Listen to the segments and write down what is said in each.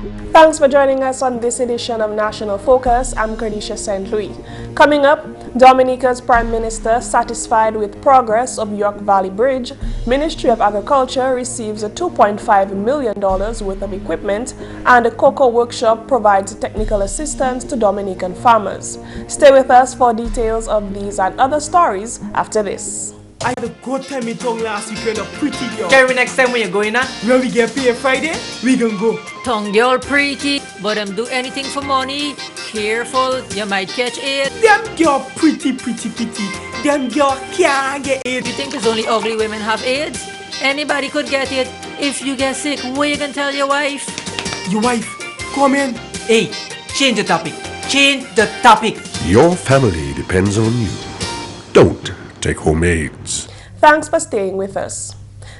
Thanks for joining us on this edition of National Focus. I'm Kerdisha St. Louis. Coming up, Dominica's Prime Minister satisfied with progress of York Valley Bridge. Ministry of Agriculture receives $2.5 million worth of equipment, and a cocoa workshop provides technical assistance to Dominican farmers. Stay with us for details of these and other stories after this. I had a good time in town last weekend, a pretty girl. Jerry, next time when you're going on? When we get paid Friday, we gonna go. Tongue girl pretty, but do anything for money. Careful, you might catch it. Them girl pretty. Them girl can't get AIDS. You think it's only ugly women have AIDS? Anybody could get it. If you get sick, what you gonna tell your wife? Your wife, come in. Hey, change the topic. Change the topic. Your family depends on you. Don't take home AIDS. Thanks for staying with us.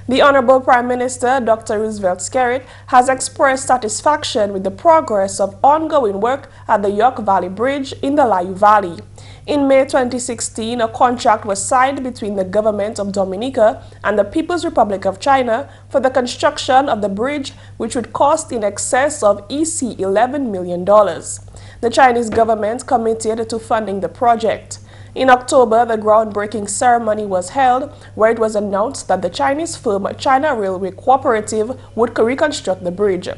The Honorable Prime Minister, Dr. Roosevelt Skerrit, has expressed satisfaction with the progress of ongoing work at the York Valley Bridge in the Layou Valley. In May 2016, a contract was signed between the government of Dominica and the People's Republic of China for the construction of the bridge, which would cost in excess of EC $11 million. The Chinese government committed to funding the project. In October, the groundbreaking ceremony was held, where it was announced that the Chinese firm China Railway Cooperative would reconstruct the bridge.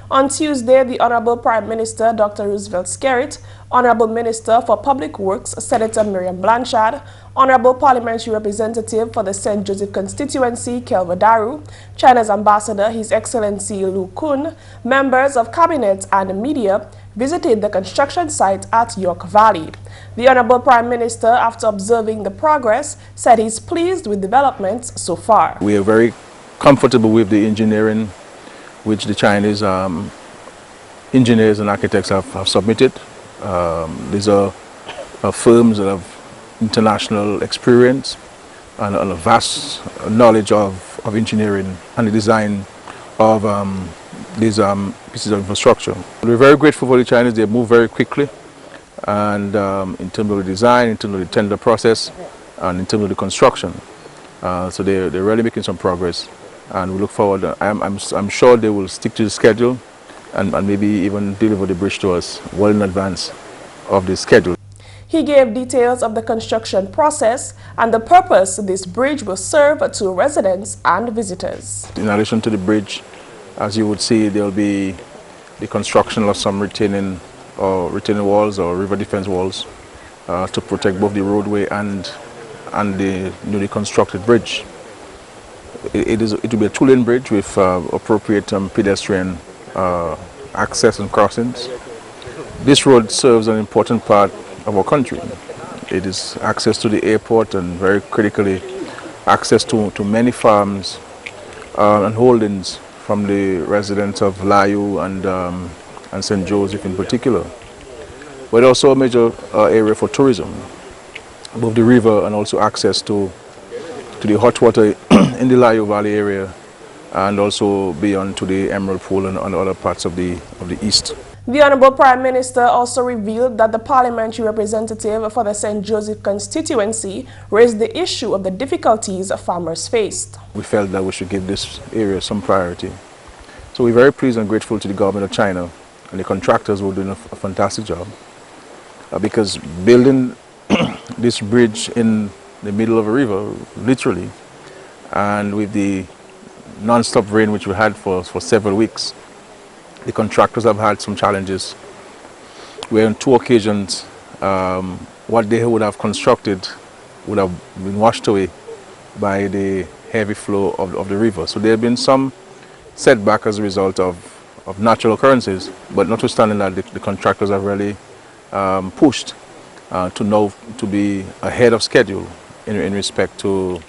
On Tuesday, the Honorable Prime Minister, Dr. Roosevelt Skerrit, Honorable Minister for Public Works, Senator Miriam Blanchard, Honorable Parliamentary Representative for the St. Joseph Constituency, Kelva Daru, China's Ambassador, His Excellency Lu Kun, members of Cabinet and media visited the construction site at York Valley. The Honorable Prime Minister, after observing the progress, said he's pleased with developments so far. We are very comfortable with the engineering which the Chinese engineers and architects have submitted. These are firms that have international experience and a vast knowledge of engineering and the design of these pieces of infrastructure. We're very grateful for the Chinese. They move very quickly, and in terms of the design, in terms of the tender process, and in terms of the construction. So they're really making some progress, and we look forward. I'm sure they will stick to the schedule and maybe even deliver the bridge to us well in advance of the schedule. He gave details of the construction process and the purpose this bridge will serve to residents and visitors. In addition to the bridge, as you would see, there will be the construction of some retaining walls or river defense walls to protect both the roadway and the newly constructed bridge. It will be a two-lane bridge with appropriate pedestrian access and crossings. This road serves an important part of our country. It is access to the airport and very critically access to many farms and holdings from the residents of Layou and St. Joseph in particular. But also a major area for tourism, both the river and also access to the hot water in the Layou Valley area, and also beyond to the Emerald Pool and other parts of the east. The Honorable Prime Minister also revealed that the parliamentary representative for the St. Joseph constituency raised the issue of the difficulties farmers faced. We felt that we should give this area some priority. So we're very pleased and grateful to the government of China and the contractors who are doing a fantastic job, because building this bridge in the middle of a river, literally, and with the non-stop rain which we had for several weeks, the contractors have had some challenges where on two occasions what they would have constructed would have been washed away by the heavy flow of the river. So there have been some setback as a result of natural occurrences, but notwithstanding that, the contractors have really pushed to be ahead of schedule in respect to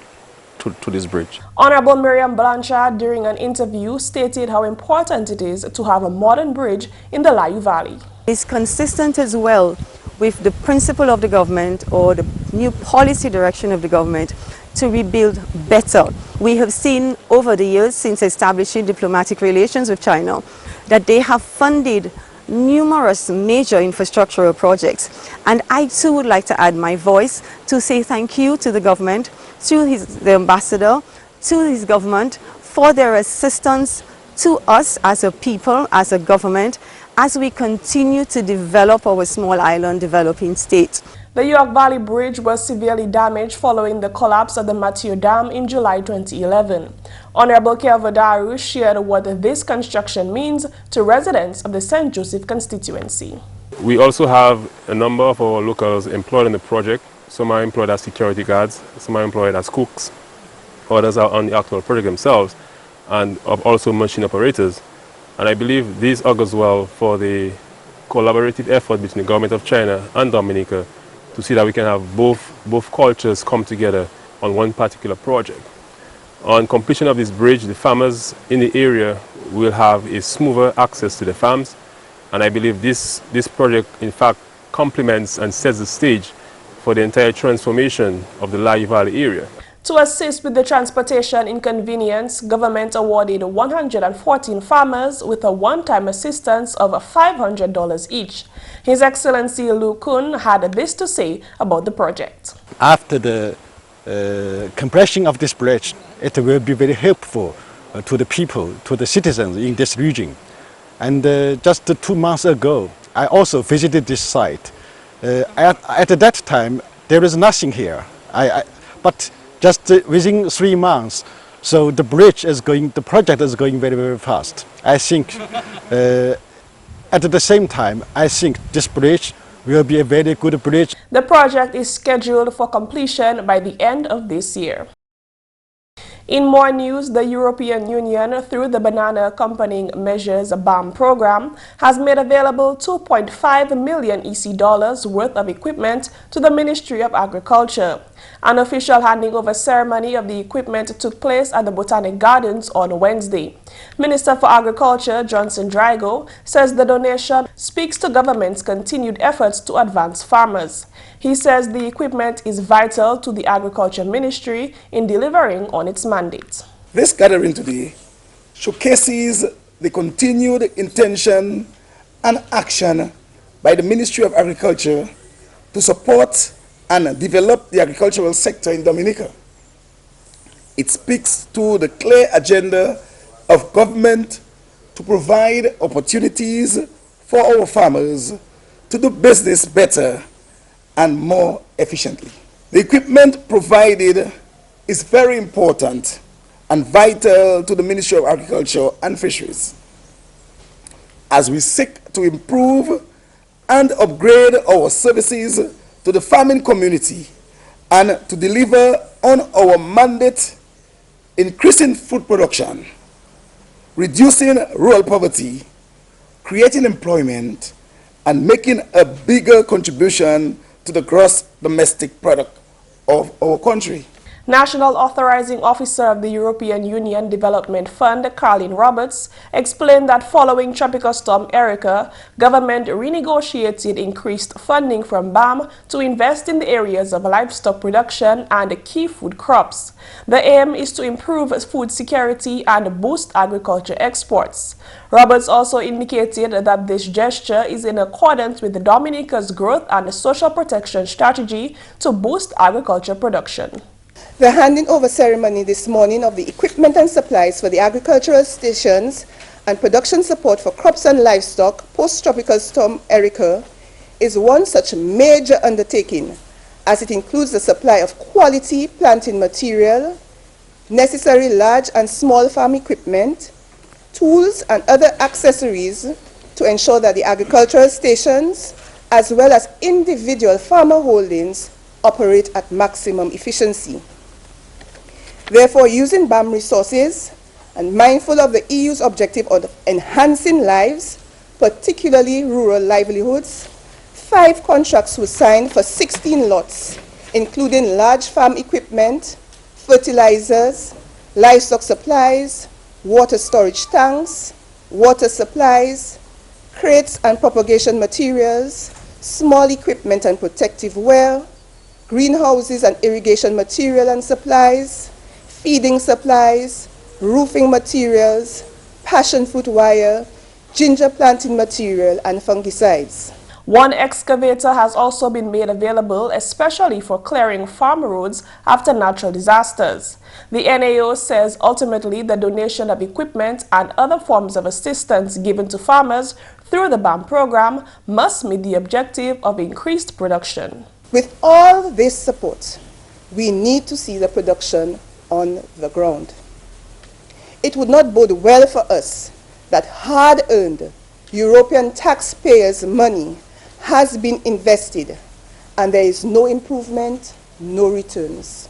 this bridge. Honorable Miriam Blanchard, during an interview, stated how important it is to have a modern bridge in the Layou Valley. It's consistent as well with the principle of the government or the new policy direction of the government to rebuild better. We have seen over the years since establishing diplomatic relations with China that they have funded numerous major infrastructural projects, and I too would like to add my voice to say thank you to the government, to the ambassador, to his government for their assistance to us as a people, as a government, as we continue to develop our small island developing state. The York Valley Bridge was severely damaged following the collapse of the Matthew Dam in July 2011. Honorable Pierre shared what this construction means to residents of the St. Joseph constituency. We also have a number of our locals employed in the project. Some are employed as security guards, some are employed as cooks, others are on the actual project themselves, and also machine operators. And I believe this augurs well for the collaborative effort between the government of China and Dominica to see that we can have both cultures come together on one particular project. On completion of this bridge, the farmers in the area will have a smoother access to the farms, and I believe this project in fact complements and sets the stage for the entire transformation of the Layu Valley area. To assist with the transportation inconvenience, government awarded 114 farmers with a one-time assistance of $500 each. His Excellency Lu Kun had this to say about the project. After the completion of this bridge, it will be very helpful to the people, to the citizens in this region. And just 2 months ago, I also visited this site. At that time, there is nothing here. But just within 3 months, so the project is going very, very fast. I think at the same time, I think this bridge will be a very good bridge. The project is scheduled for completion by the end of this year. In more news, the European Union, through the Banana Accompanying Measures BAM program, has made available 2.5 million EC dollars worth of equipment to the Ministry of Agriculture. An official handing over ceremony of the equipment took place at the Botanic Gardens on Wednesday. Minister for Agriculture Johnson Drago says the donation speaks to government's continued efforts to advance farmers. He says the equipment is vital to the Agriculture Ministry in delivering on its mandate. This gathering today showcases the continued intention and action by the Ministry of Agriculture to support and develop the agricultural sector in Dominica. It speaks to the clear agenda of government to provide opportunities for our farmers to do business better and more efficiently. The equipment provided is very important and vital to the Ministry of Agriculture and Fisheries as we seek to improve and upgrade our services to the farming community and to deliver on our mandate, increasing food production, reducing rural poverty, creating employment, and making a bigger contribution to the gross domestic product of our country. National Authorizing Officer of the European Union Development Fund, Carlin Roberts, explained that following Tropical Storm Erica, government renegotiated increased funding from BAM to invest in the areas of livestock production and key food crops. The aim is to improve food security and boost agriculture exports. Roberts also indicated that this gesture is in accordance with Dominica's growth and social protection strategy to boost agriculture production. The handing over ceremony this morning of the equipment and supplies for the agricultural stations and production support for crops and livestock post-tropical storm Erica is one such major undertaking, as it includes the supply of quality planting material, necessary large and small farm equipment, tools and other accessories to ensure that the agricultural stations as well as individual farmer holdings operate at maximum efficiency. Therefore, using BAM resources and mindful of the EU's objective of enhancing lives, particularly rural livelihoods, 5 contracts were signed for 16 lots, including large farm equipment, fertilizers, livestock supplies, water storage tanks, water supplies, crates and propagation materials, small equipment and protective wear, greenhouses and irrigation material and supplies, feeding supplies, roofing materials, passion fruit wire, ginger planting material, and fungicides. One excavator has also been made available, especially for clearing farm roads after natural disasters. The NAO says ultimately the donation of equipment and other forms of assistance given to farmers through the BAM program must meet the objective of increased production. With all this support, we need to see the production on the ground. It would not bode well for us that hard-earned European taxpayers' money has been invested and there is no improvement, no returns.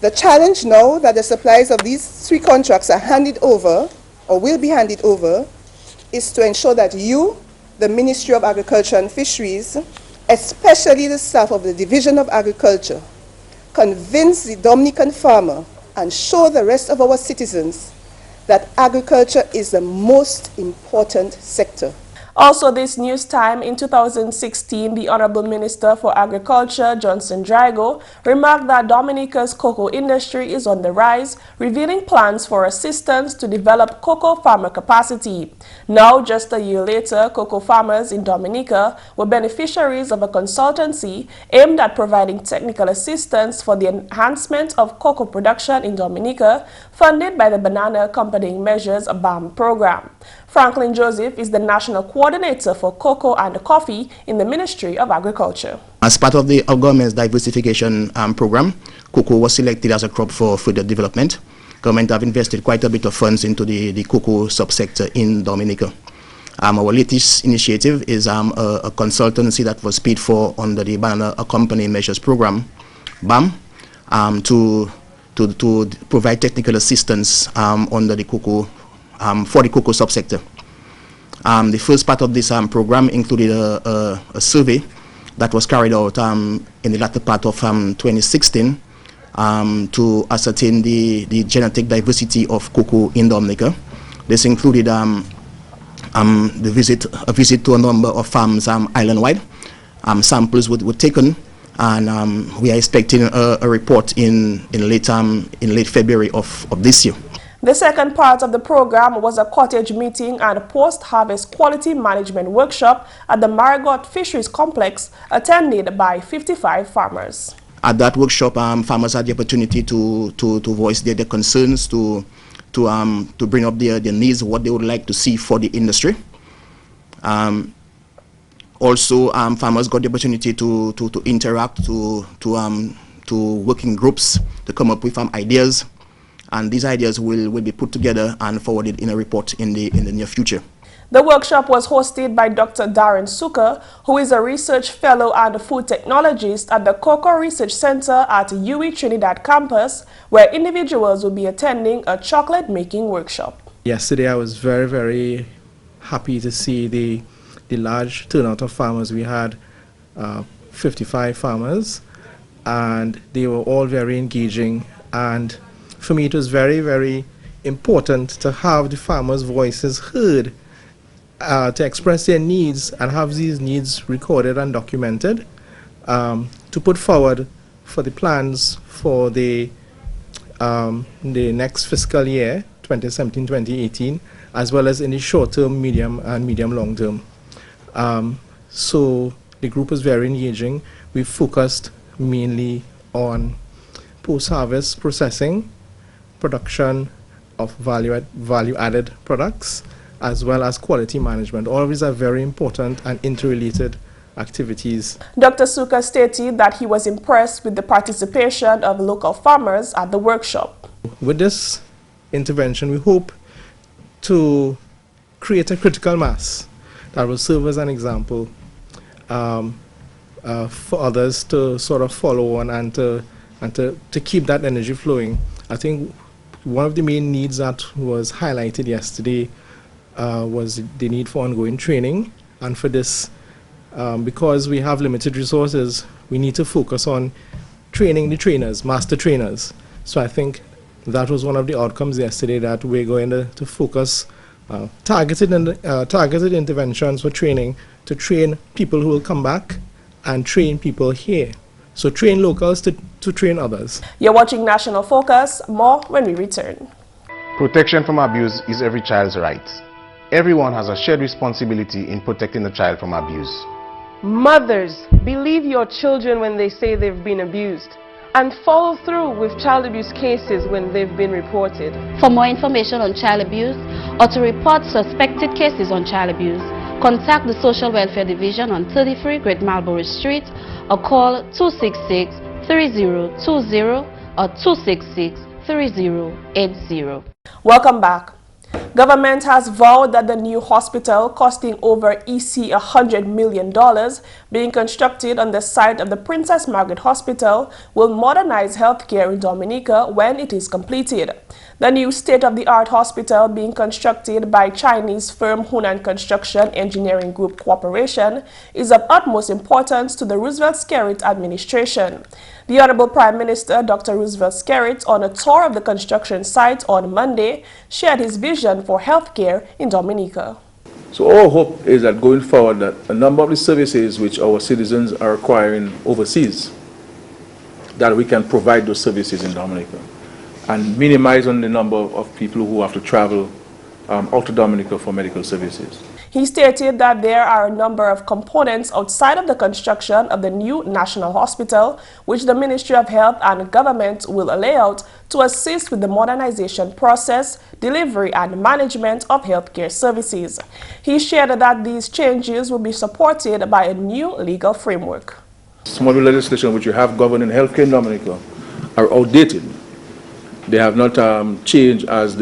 The challenge now that the supplies of these 3 contracts are handed over or will be handed over is to ensure that you, the Ministry of Agriculture and Fisheries, especially the staff of the Division of Agriculture, convince the Dominican farmer and show the rest of our citizens that agriculture is the most important sector. Also this news time, in 2016, the Honorable Minister for Agriculture, Johnson Drago, remarked that Dominica's cocoa industry is on the rise, revealing plans for assistance to develop cocoa farmer capacity. Now, just a year later, cocoa farmers in Dominica were beneficiaries of a consultancy aimed at providing technical assistance for the enhancement of cocoa production in Dominica, funded by the Banana Accompanying Measures BAM program. Franklin Joseph is the National Coordinator for Cocoa and Coffee in the Ministry of Agriculture. As part of the government's diversification program, cocoa was selected as a crop for further development. Government have invested quite a bit of funds into the cocoa subsector in Dominica. Our latest initiative is a consultancy that was paid for under the Banana Accompanying Measures program, BAM, to provide technical assistance under the cocoa for the cocoa subsector. The first part of this program included a survey that was carried out in the latter part of 2016 to ascertain the genetic diversity of cocoa in Dominica. This included a visit to a number of farms island-wide. Samples were taken, and we are expecting a report in late February of this year. The second part of the program was a cottage meeting and post-harvest quality management workshop at the Marigot Fisheries Complex, attended by 55 farmers. At that workshop, farmers had the opportunity to voice their concerns, to bring up their needs, what they would like to see for the industry. Also, farmers got the opportunity to interact, to work in groups, to come up with ideas. And these ideas will be put together and forwarded in a report in the near future. The workshop was hosted by Dr. Darren Suka, who is a research fellow and food technologist at the Cocoa Research Center at UWI Trinidad campus, where individuals will be attending a chocolate making workshop. Yesterday I was very, very happy to see the large turnout of farmers. We had 55 farmers, and they were all very engaging, and for me, it was very, very important to have the farmers' voices heard, to express their needs and have these needs recorded and documented, to put forward for the plans for the next fiscal year, 2017-2018, as well as in the short-term, medium, and medium-long-term. So the group was very engaging. We focused mainly on post-harvest processing, production of value-added products, as well as quality management. All of these are very important and interrelated activities. Dr. Suka stated that he was impressed with the participation of local farmers at the workshop. With this intervention, we hope to create a critical mass that will serve as an example for others to sort of follow on and to keep that energy flowing. I think one of the main needs that was highlighted yesterday was the need for ongoing training, and for this, because we have limited resources, we need to focus on training the trainers, master trainers. So I think that was one of the outcomes yesterday, that we're going to focus targeted interventions for training, to train people who will come back and train people here. So train locals to train others. You're watching National Focus. More when we return. Protection from abuse is every child's right. Everyone has a shared responsibility in protecting the child from abuse. Mothers, believe your children when they say they've been abused, and follow through with child abuse cases when they've been reported. For more information on child abuse or to report suspected cases on child abuse, contact the Social Welfare Division on 33 Great Marlborough Street or call 266-3020 or 266-3080. Welcome back. Government has vowed that the new hospital, costing over EC $100 million, being constructed on the site of the Princess Margaret Hospital, will modernize healthcare in Dominica when it is completed. The new state-of-the-art hospital, being constructed by Chinese firm Hunan Construction Engineering Group Corporation, is of utmost importance to the Roosevelt Skerrit administration. The Honorable Prime Minister, Dr. Roosevelt Skerrit, on a tour of the construction site on Monday, shared his vision for healthcare in Dominica. So our hope is that going forward, that a number of the services which our citizens are acquiring overseas, that we can provide those services in Dominica and minimize on the number of people who have to travel out to Dominica for medical services. He stated that there are a number of components outside of the construction of the new National Hospital, which the Ministry of Health and Government will lay out to assist with the modernization process, delivery and management of healthcare services. He shared that these changes will be supported by a new legal framework. Some of the legislation which you have governing healthcare in Dominica are outdated. They have not changed as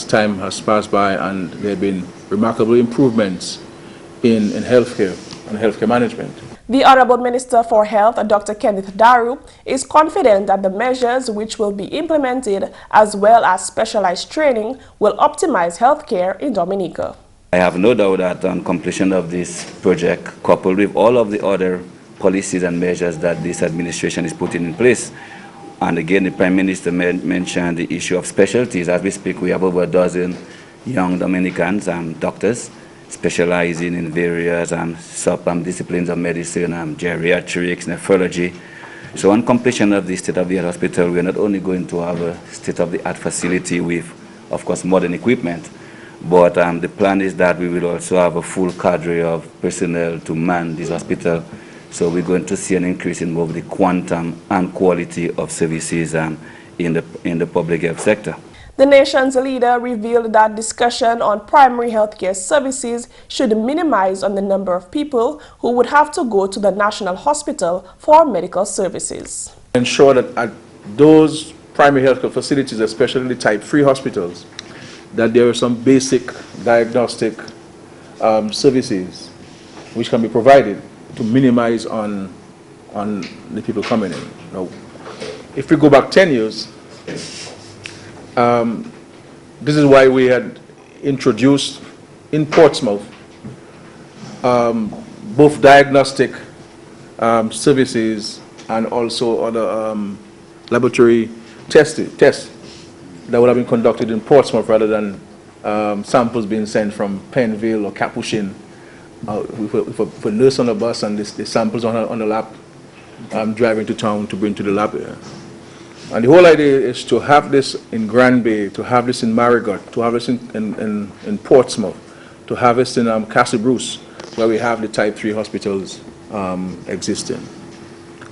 time has passed by, and there have been remarkable improvements in healthcare and healthcare management. The Honorable Minister for Health, Dr. Kenneth Daru, is confident that the measures which will be implemented, as well as specialized training, will optimize healthcare in Dominica. I have no doubt that on completion of this project, coupled with all of the other policies and measures that this administration is putting in place, and again, the Prime Minister mentioned the issue of specialties. As we speak, we have over a dozen young Dominicans and doctors specializing in various sub-disciplines of medicine, geriatrics, nephrology. So on completion of the state-of-the-art hospital, we are not only going to have a state-of-the-art facility with, of course, modern equipment, but the plan is that we will also have a full cadre of personnel to man this hospital. So we're going to see an increase in both the quantum and quality of services in the public health sector. The nation's leader revealed that discussion on primary healthcare services should minimize on the number of people who would have to go to the National Hospital for medical services. Ensure that at those primary healthcare facilities, especially the type 3 hospitals, that there are some basic diagnostic services which can be provided to minimize on the people coming in. Now, if we go back 10 years, this is why we had introduced in Portsmouth both diagnostic services and also other laboratory tests that would have been conducted in Portsmouth rather than samples being sent from Penville or Capuchin with a nurse on the bus and the samples on the lap driving to town to bring to the lab here. And the whole idea is to have this in Grand Bay, to have this in Marigot, to have this in Portsmouth, to have this in Castle Bruce, where we have the type 3 hospitals existing,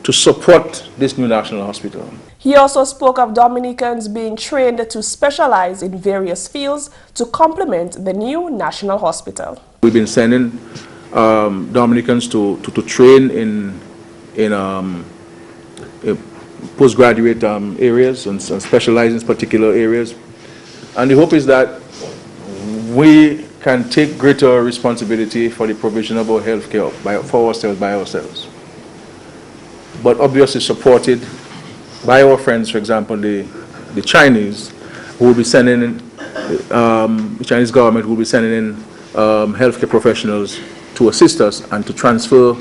to support this new national hospital. He also spoke of Dominicans being trained to specialize in various fields to complement the new national hospital. We've been sending Dominicans to train in postgraduate areas and specialize in particular areas. And the hope is that we can take greater responsibility for the provision of our health care for ourselves, by ourselves. But obviously supported by our friends, for example, the Chinese, who will be sending in, the Chinese government will be sending in healthcare professionals to assist us and to transfer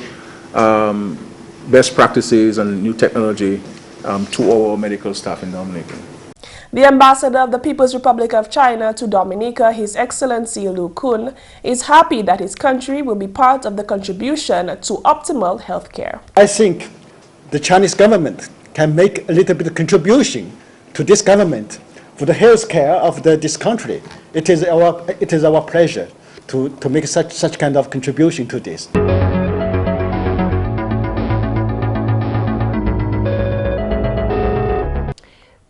best practices and new technology to our medical staff in Dominica. The ambassador of the People's Republic of China to Dominica, His Excellency Lu Kun, is happy that his country will be part of the contribution to optimal healthcare. I think the Chinese government can make a little bit of contribution to this government for the health care of this country. It is our pleasure to make such kind of contribution to this.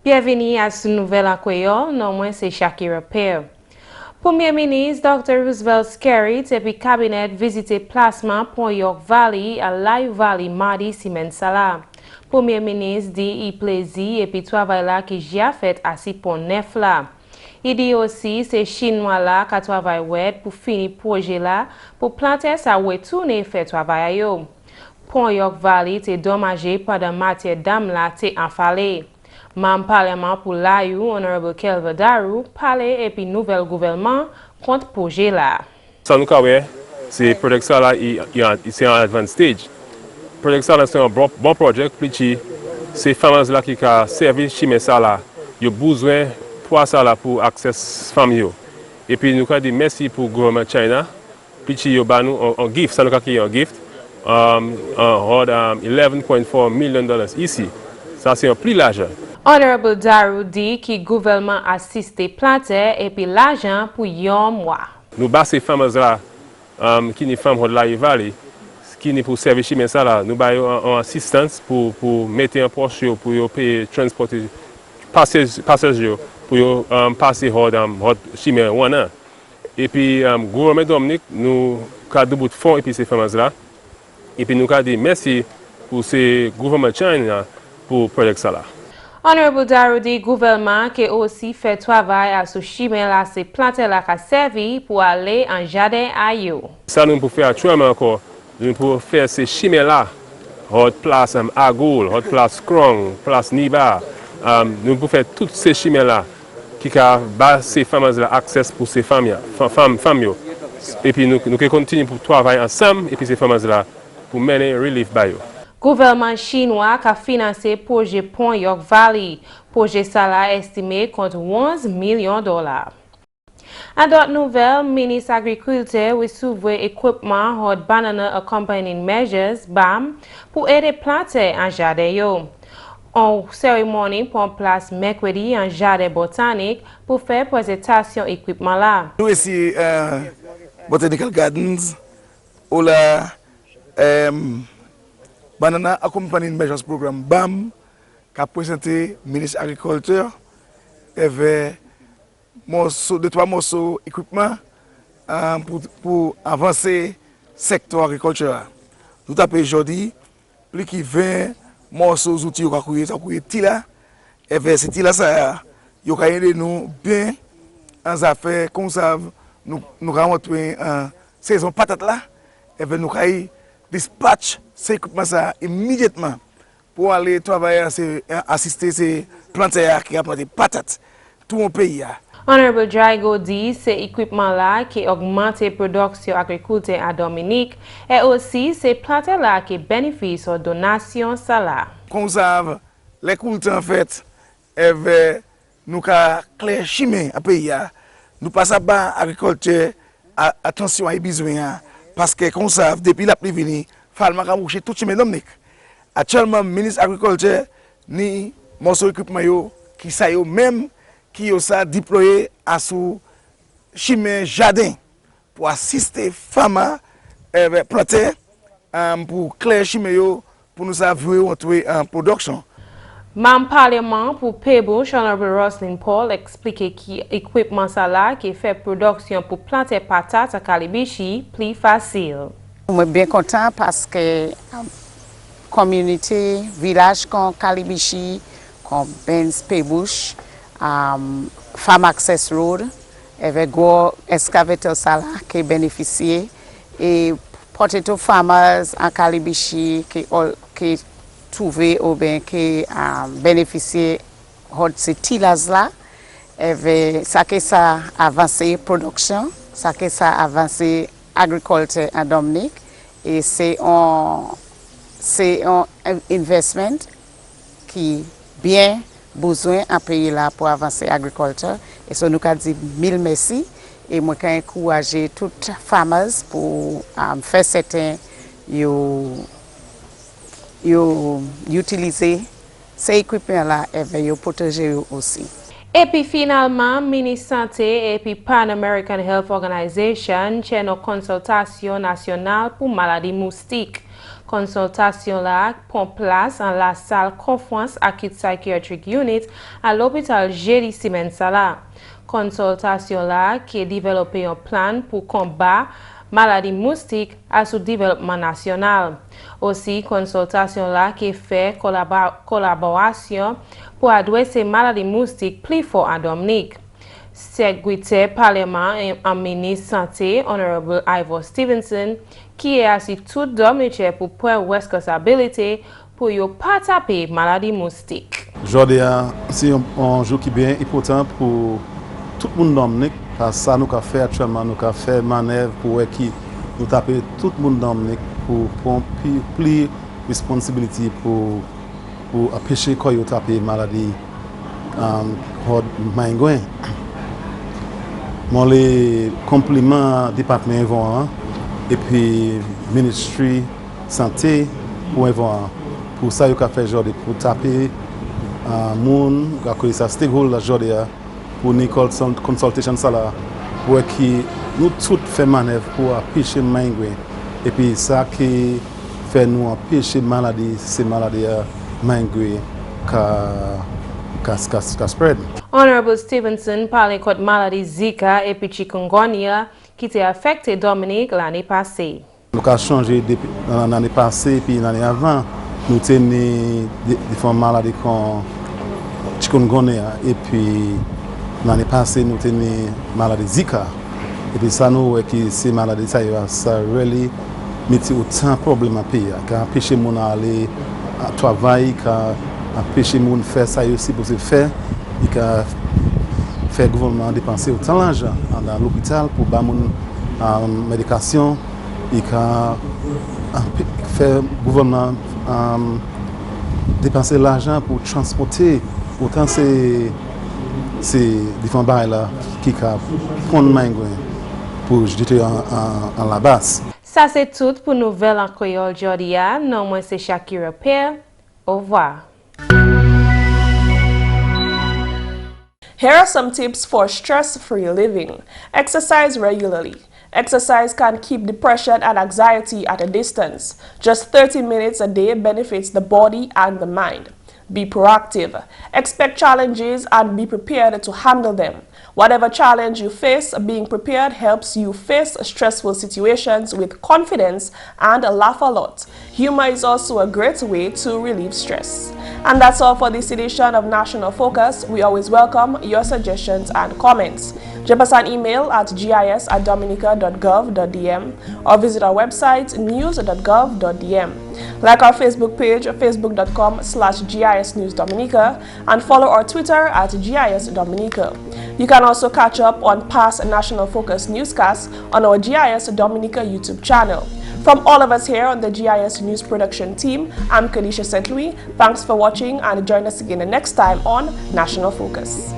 Bienvenue à ce nouvel en Creole, non moins c'est Shaakira Pierre. Premier ministre Dr. Roosevelt Skerrit et puis cabinet visité placement Pont York Valley à Layou Valley mardi semaine sala. Premier ministre dit il plaisir et puis travail là qui j'ai fait à si pont neuf là. Il dit aussi c'est chinois là qui travaille ouais pour finir projet là pour planter ça retourner faire travail yo. Pont York Valley t'est dommagé pendant matière dame là t'est enfalé. Membre parlement pour Layou, Honorable Kelvin Darou, parler et puis nouvel gouvernement contre projet là. Ça nous connaît, c'est projet ça là, c'est en advanced stage. Projet ça là c'est un bon projet, puis c'est femmes là qui a servi chimé ça là, ils ont besoin pour ça là pour accès femmes yo. Et puis nous avons dit merci pour le gouvernement China, puis ils ont nous un gift, ça nous a un gift, 11.4 million ici. Ça c'est un plus large. Honorable Darou dit que le gouvernement assiste planter et puis l'argent pour un mois. Nous avons ces femmes là, qui sont femmes de la Valley, qui sont pour servir chez ça là, nous avons une assistance pour mettre un poche pour payer transporter passagers pour passer chez moi. Et puis le gouvernement Dominique nous a debout de fonds et puis ces femmes là. Et puis nous avons dit merci pour ce gouvernement China pour le projet ça là. Honorable Darou dit gouvernement qui aussi fait travail à ce chemin là, c'est planter là qui servi pour aller en jardin à yo. Ça nous pouvons faire actuellement encore, nous pouvons faire ces chemins là, hot place Agoul, hot place Krong, place Niba, nous pouvons faire tous ces chemins là qui a ces femmes là accès pour ces femmes yo. Et puis nous continuons pour travailler ensemble et puis ces femmes là pour mener relief by yo. Gouvernement chinois a financé le projet Pont York Valley. Projet ça estimé contre 11 millions de dollars. À d'autres nouvelles, ministre agriculture will s'ouvrir équipement hot banana accompanying measures BAM pour aider planter en jardin yo. En cérémonie pour place mercredi en jardin botanique pour faire présentation équipement là. Nous ici Botanical Gardens où la Banana Accompanying Measures Program BAM qui a présenté le ministre de l'Agriculture avec deux trois morceaux d'équipement pour avancer le secteur agriculture. Nous avons aujourd'hui plus de 20 morceaux d'outils qui ont couillé tila et avec ces tila ça ils ont aidé nous bien en affaires comme ça nous rentrons en saison patate là et nous avons dispatch ces équipements ça immédiatement pour aller travailler, assister ces planteurs qui ont planté patates tout mon pays. Honorable Drago dit ces équipements-là qui augmentent la production agricole à Dominique et aussi ces planteurs-là qui bénéficient aux donations salaires. Comme ça, les cultures en fait, nous avons clair chemin à pays. Nous passons à l'agriculture, attention à besoin. Parce que, comme ça, depuis la pluie venue, il faut boucher tout chemin Dominique. Actuellement, le ministre de l'Agriculture, ni morceau d'équipement qui ça même qui ont déployé à ce chemin jardin pour assister les femmes planter pour clair chemin pour nous avoir en production. Membre parlement pour Pebouche, Honorable Roslyn Paul, explique que l'équipement qui fait production pour planter patates à Kerdisha plus facile. Je suis bien content parce que la communauté, village comme Kerdisha, comme Benz Pebouche, Farm Access Road, avec gros excavateur qui bénéficient et potato farmers en Kerdisha qui trouver ou bien qui bénéficier de ces tilas là et ça que ça avancer production ça que ça avancer agriculture en Dominique et c'est un investment qui bien besoin en pays là pour avancer agriculture et ça nous a dit mille merci et moi quand encourager toutes farmers pour faire certain utiliser ces équipements-là et protéger aussi. Et puis finalement, Ministre Santé et puis Pan American Health Organization tient une consultation nationale pour maladie moustique. Consultation là prend place en la salle conférence Acute Psychiatric Unit à l'hôpital Géry Simensala. Consultation là qui est développé un plan pour combattre maladie moustique à sous développement national. Aussi, consultation là qui fait collaboration pour adresser maladie moustique plus fort à Dominique. Secrétaire parlement et un ministre santé, Honorable Ivor Stevenson, qui est assis tout Dominique pour prendre responsabilité pour ne pas taper maladie moustique. Aujourd'hui, c'est un jour qui est bien important pour tout le monde Dominique, parce que ça nous a fait actuellement, nous avons fait manœuvre pour qui nous taper tout le monde Dominique pour prendre plus de responsabilité pour empêcher qu'on ait tapé maladie maingouin. Mon les compliments département vont et puis ministry santé pour ça il a fait aujourd'hui pour taper moun que ça stakeholder aujourd'hui pour Nicole consultation ça là pour qui nous tout fait manœuvre pour empêcher maingouin et puis ça qui fait nous empêcher maladie ces maladies maingouin ka spread. Honorable Stevenson parlait de maladie Zika et puis chikungunya qui a affecté Dominique l'année passée. Nous avons changé l'année passée et puis l'année avant. Nous avons différentes maladies comme chikungunya et puis l'année passée nous avons maladie Zika. Et puis ça nous qui ces maladies ça really met autant de problèmes à pays. Qui empêche les gens d'aller à travailler, empêcher les gens de faire ça aussi pour se faire. Et qui fait le gouvernement dépenser autant d'argent dans l'hôpital pour les médication. Et qui fait le gouvernement dépenser l'argent pour transporter autant ces différents barils là qui prennent maingouin pour jeter en la base. Ça c'est tout pour Nouvelle en Creole aujourd'hui. Non, moi c'est Shaakira Pierre. Au revoir. Here are some tips for stress-free living. Exercise regularly. Exercise can keep depression and anxiety at a distance. Just 30 minutes a day benefits the body and the mind. Be proactive. Expect challenges and be prepared to handle them. Whatever challenge you face, being prepared helps you face stressful situations with confidence and laugh a lot. Humor is also a great way to relieve stress. And that's all for this edition of National Focus. We always welcome your suggestions and comments. Drop us an email at gis@dominica.gov.dm or visit our website news.gov.dm. Like our Facebook page, facebook.com/GIS News Dominica, and follow our Twitter at GIS Dominica. You can also catch up on past National Focus newscasts on our GIS Dominica YouTube channel. From all of us here on the GIS News Production team, I'm Kerdisha. Thanks for watching and join us again the next time on National Focus.